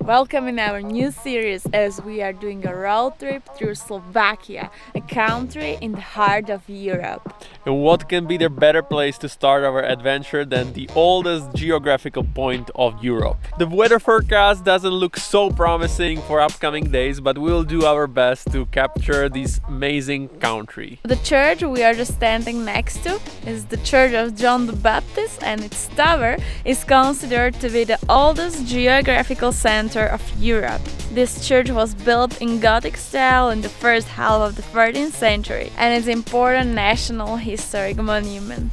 Welcome in our new series as we are doing a road trip through Slovakia, a country in the heart of Europe. And what can be the better place to start our adventure than the oldest geographical point of Europe? The weather forecast doesn't look so promising for upcoming days, but we'll do our best to capture this amazing country. The church we are just standing next to is the Church of John the Baptist, and its tower is considered to be the oldest geographical center of Europe. This church was built in Gothic style in the first half of the 13th century and is an important national historic monument.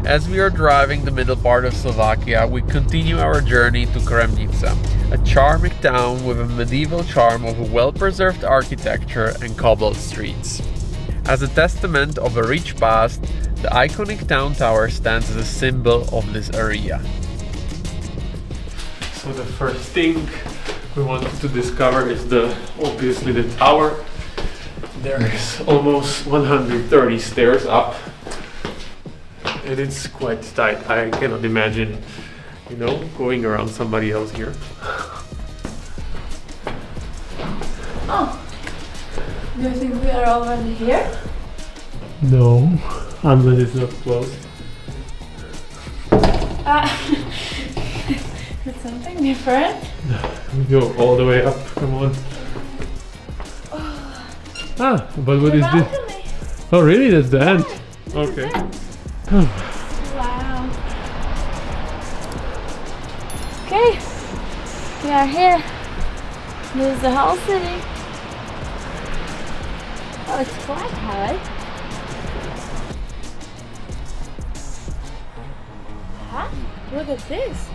As we are driving the middle part of Slovakia, we continue our journey to Kremnica, a charming town with a medieval charm of a well-preserved architecture and cobbled streets. As a testament of a rich past, the iconic town tower stands as a symbol of this area. So the first thing we wanted to discover is obviously the tower. There is almost 130 stairs up, and it's quite tight. I cannot imagine, going around somebody else here. Oh, do you think we are already here? No, unless it's not closed. It's something different. We go all the way up, come on. But what is this? Oh really, that's the end? Okay. Wow. Okay, we are here. This is the whole city. Oh, it's quite high. Huh? Look at this.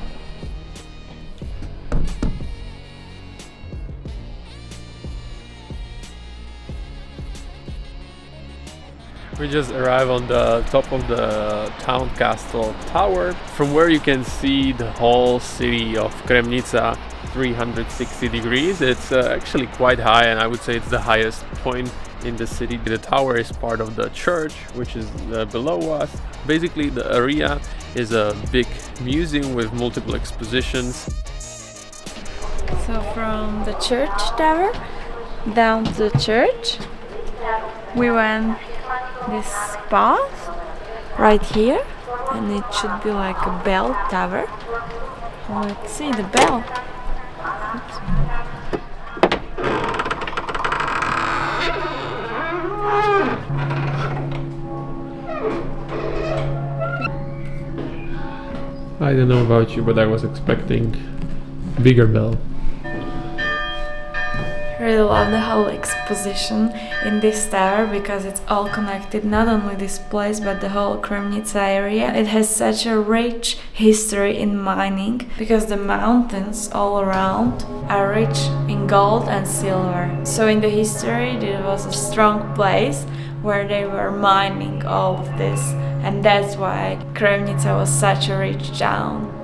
We just arrived on the top of the town castle tower, from where you can see the whole city of Kremnica 360 degrees. It's actually quite high, and I would say it's the highest point in the city. The tower is part of the church, which is below us. Basically, the area is a big museum with multiple expositions. So from the church tower down to the church, we went this path right here, and it should be like a bell tower. Let's see the bell. Oops. I don't know about you, but I was expecting bigger bell. I really love the whole exposition in this tower because it's all connected, not only this place but the whole Kremnica area. It has such a rich history in mining because the mountains all around are rich in gold and silver. So in the history it was a strong place where they were mining all of this, and that's why Kremnica was such a rich town.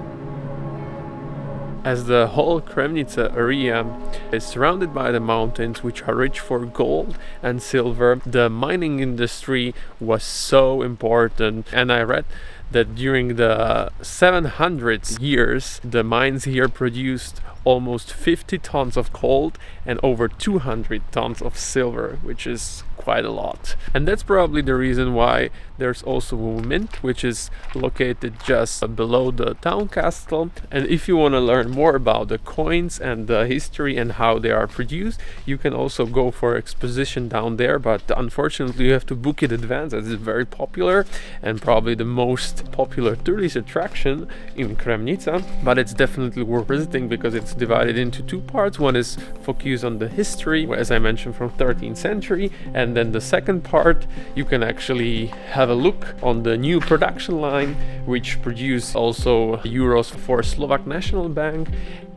As the whole Kremnica area is surrounded by the mountains, which are rich for gold and silver, the mining industry was so important. And I read that during the 700 years, the mines here produced almost 50 tons of gold and over 200 tons of silver, which is quite a lot. And that's probably the reason why there's also a mint, which is located just below the town castle. And if you want to learn more about the coins and the history and how they are produced, you can also go for exposition down there, but unfortunately you have to book it in advance, as it's very popular and probably the most popular tourist attraction in Kremnica. But it's definitely worth visiting because it's divided into two parts. One is focused on the history, as I mentioned, from 13th century, and then the second part you can actually have a look on the new production line, which produce also euros for Slovak National Bank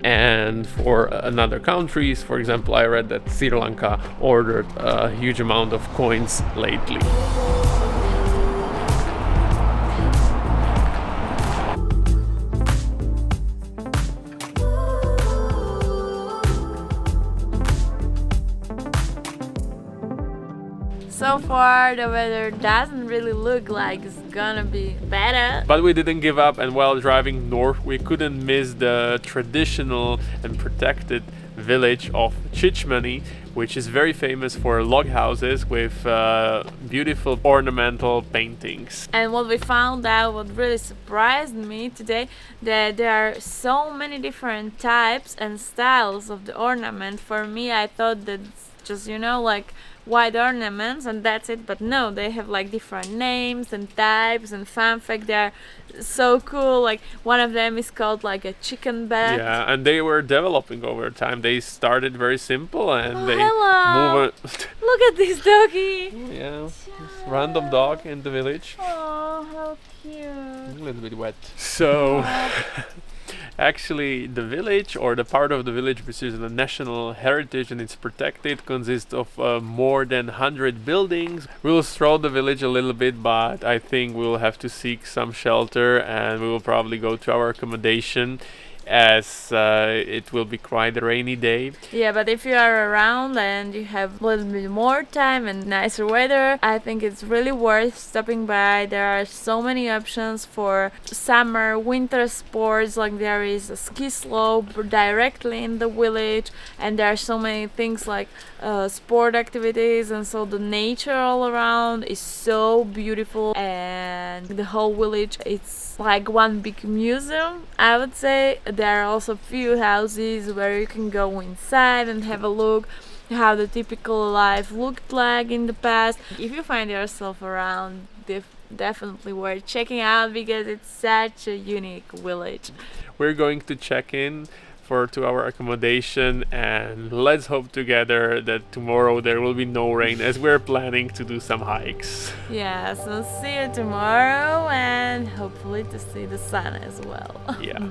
and for another countries. For example, I read that Sri Lanka ordered a huge amount of coins lately. So so far the weather doesn't really look like it's gonna be better. But we didn't give up, and while driving north we couldn't miss the traditional and protected village of Cicmany, which is very famous for log houses with beautiful ornamental paintings. And what we found out, what really surprised me today, that there are so many different types and styles of the ornament. For me, I thought that just, you know, like white ornaments and that's it, but no, they have like different names and types. And fun fact, they're so cool. Like one of them is called like a chicken bed. Yeah, and they were developing over time. They started very simple and they hello. move it. Look at this doggy. Yeah, this random dog in the village. Oh, how cute. A little bit wet. So actually the village, or the part of the village which is a national heritage and it's protected, consists of more than 100 buildings. We'll stroll the village a little bit, but I think we'll have to seek some shelter and we will probably go to our accommodation, as it will be quite a rainy day. Yeah, but if you are around and you have a little bit more time and nicer weather, I think it's really worth stopping by. There are so many options for summer, winter sports. Like there is a ski slope directly in the village, and there are so many things like sport activities, and so the nature all around is so beautiful, and the whole village, it's like one big museum, I would say. There are also few houses where you can go inside and have a look how the typical life looked like in the past. If you find yourself around, definitely worth checking out because it's such a unique village. We're going to check in to our accommodation, and let's hope together that tomorrow there will be no rain, as we're planning to do some hikes. Yeah, so see you tomorrow, and hopefully to see the sun as well. Yeah.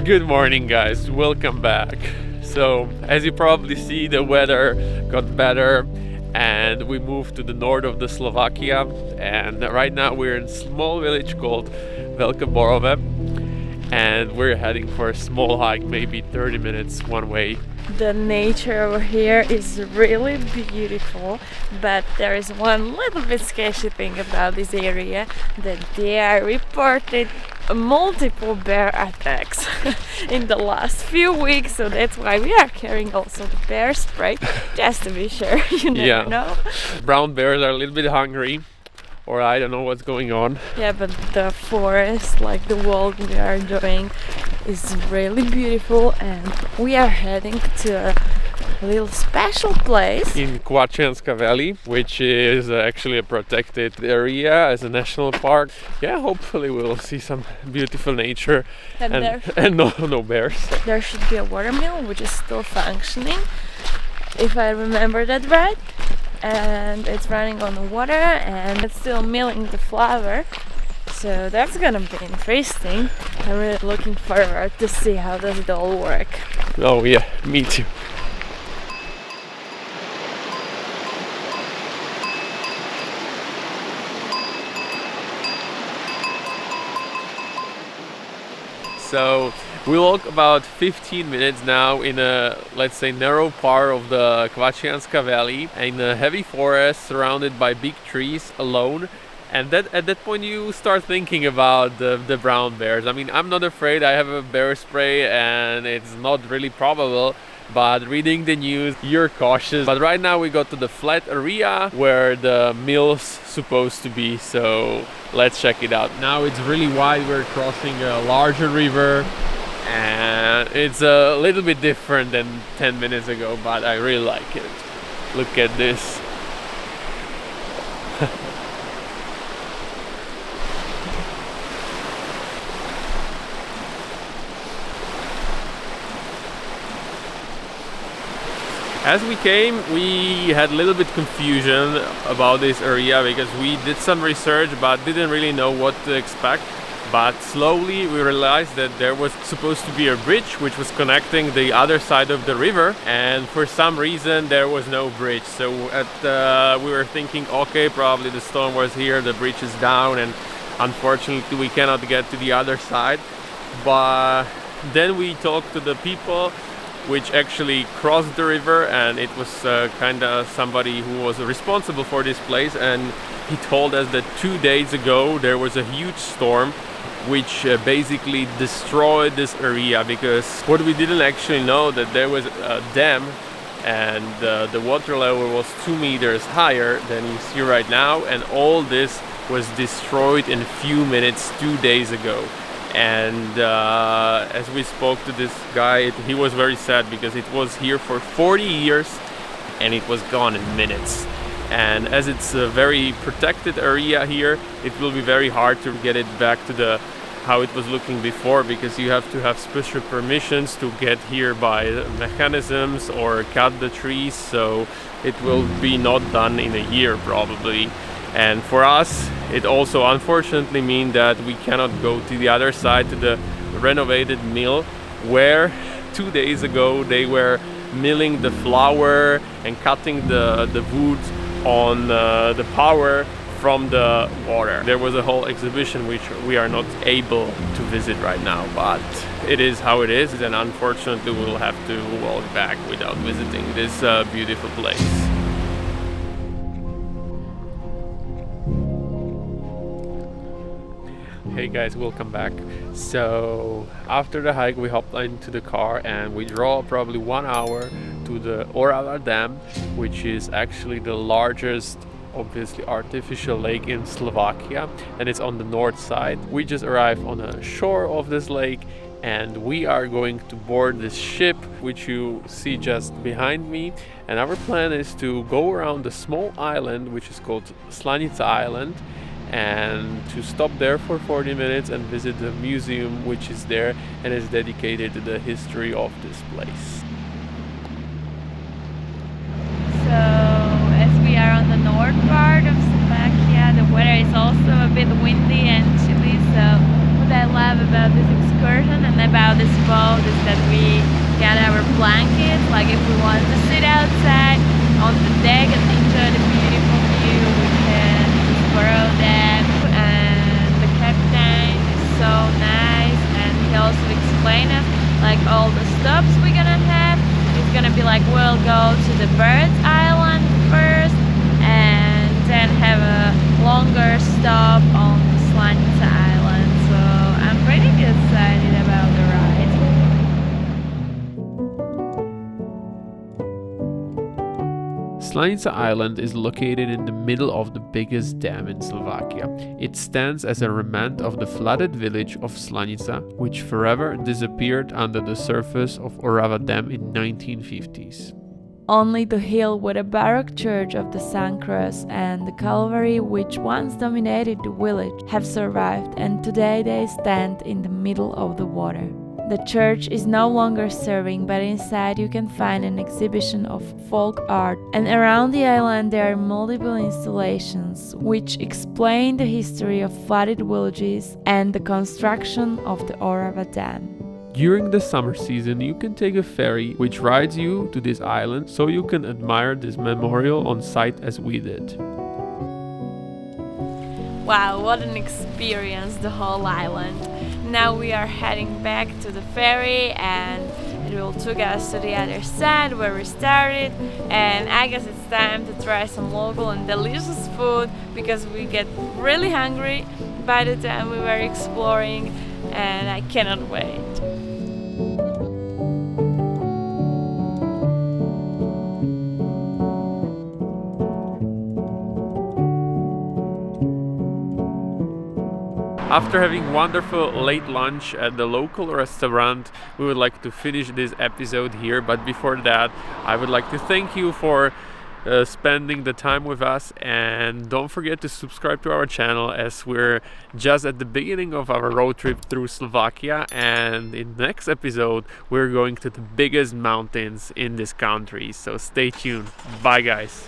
Good morning, guys, welcome back. So as you probably see, the weather got better and we moved to the north of the Slovakia, and right now we're in a small village called Orava, and we're heading for a small hike, maybe 30 minutes one way. The nature over here is really beautiful, but there is one little bit sketchy thing about this area, that there are reported multiple bear attacks in the last few weeks, so that's why we are carrying also the bear spray, just to be sure. You never know. Brown bears are a little bit hungry, or I don't know what's going on. Yeah, but the forest, like the walk we are doing, is really beautiful, and we are heading to a little special place in Kvacianska Valley, which is actually a protected area as a national park. Yeah, hopefully we'll see some beautiful nature and no bears. There should be a watermill which is still functioning, if I remember that right, and it's running on the water and it's still milling the flour. So that's gonna be interesting. I'm really looking forward to see how does it all work. Oh yeah, me too. So we walk about 15 minutes now in a, let's say, narrow part of the Kvacianska Valley in a heavy forest surrounded by big trees alone. And at that point you start thinking about the brown bears. I mean, I'm not afraid, I have a bear spray and it's not really probable, but reading the news, you're cautious. But right now we got to the flat area where the mill's supposed to be, so let's check it out. Now it's really wide, we're crossing a larger river and it's a little bit different than 10 minutes ago, but I really like it. Look at this. As we came, we had a little bit confusion about this area because we did some research but didn't really know what to expect. But slowly we realized that there was supposed to be a bridge which was connecting the other side of the river, and for some reason there was no bridge. So we were thinking, okay, probably the storm was here, the bridge is down, and unfortunately we cannot get to the other side. But then we talked to the people which actually crossed the river, and it was kind of somebody who was responsible for this place, and he told us that 2 days ago there was a huge storm which basically destroyed this area, because what we didn't actually know that there was a dam, and the water level was 2 meters higher than you see right now, and all this was destroyed in a few minutes 2 days ago. And as we spoke to this guy, he was very sad because it was here for 40 years and it was gone in minutes. And as it's a very protected area here, it will be very hard to get it back to how it was looking before, because you have to have special permissions to get here by mechanisms or cut the trees. So it will be not done in a year probably. And for us, it also unfortunately means that we cannot go to the other side, to the renovated mill, where 2 days ago they were milling the flour and cutting the wood on the power from the water. There was a whole exhibition which we are not able to visit right now, but it is how it is, and unfortunately we will have to walk back without visiting this beautiful place. Hey guys, welcome back. So after the hike we hopped into the car and we drove probably 1 hour to the Orava dam, which is actually the largest obviously artificial lake in Slovakia, and it's on the north side. We just arrived on the shore of this lake and we are going to board this ship which you see just behind me, and our plan is to go around a small island which is called Slanica Island, and to stop there for 40 minutes and visit the museum which is there and is dedicated to the history of this place. So, as we are on the north part of Slovakia, the weather is also a bit windy and chilly. So, what I love about this excursion and about this boat is that we got our blankets. Like if we want to sit outside on the deck and enjoy the beautiful view, we can borrow that. And the captain is so nice, and he also explained us like all the stops we're gonna have. It's gonna be like we'll go to the Birds Island first and then have a longer stop on the Slanica Island. So I'm pretty excited about the ride. Slanica Island is located in the middle of the biggest dam in Slovakia. It stands as a remnant of the flooded village of Slanica, which forever disappeared under the surface of Orava Dam in 1950s. Only the hill with a Baroque church of the Sun Cross and the Calvary, which once dominated the village, have survived, and today they stand in the middle of the water. The church is no longer serving, but inside you can find an exhibition of folk art, and around the island there are multiple installations which explain the history of flooded villages and the construction of the Orava Dam. During the summer season, you can take a ferry which rides you to this island, so you can admire this memorial on site as we did. Wow, what an experience, the whole island. Now we are heading back to the ferry and it will take us to the other side where we started, and I guess it's time to try some local and delicious food because we get really hungry by the time we were exploring, and I cannot wait. After having wonderful late lunch at the local restaurant, we would like to finish this episode here. But before that, I would like to thank you for spending the time with us, and don't forget to subscribe to our channel as we're just at the beginning of our road trip through Slovakia, and in the next episode we're going to the biggest mountains in this country, so stay tuned. Bye guys.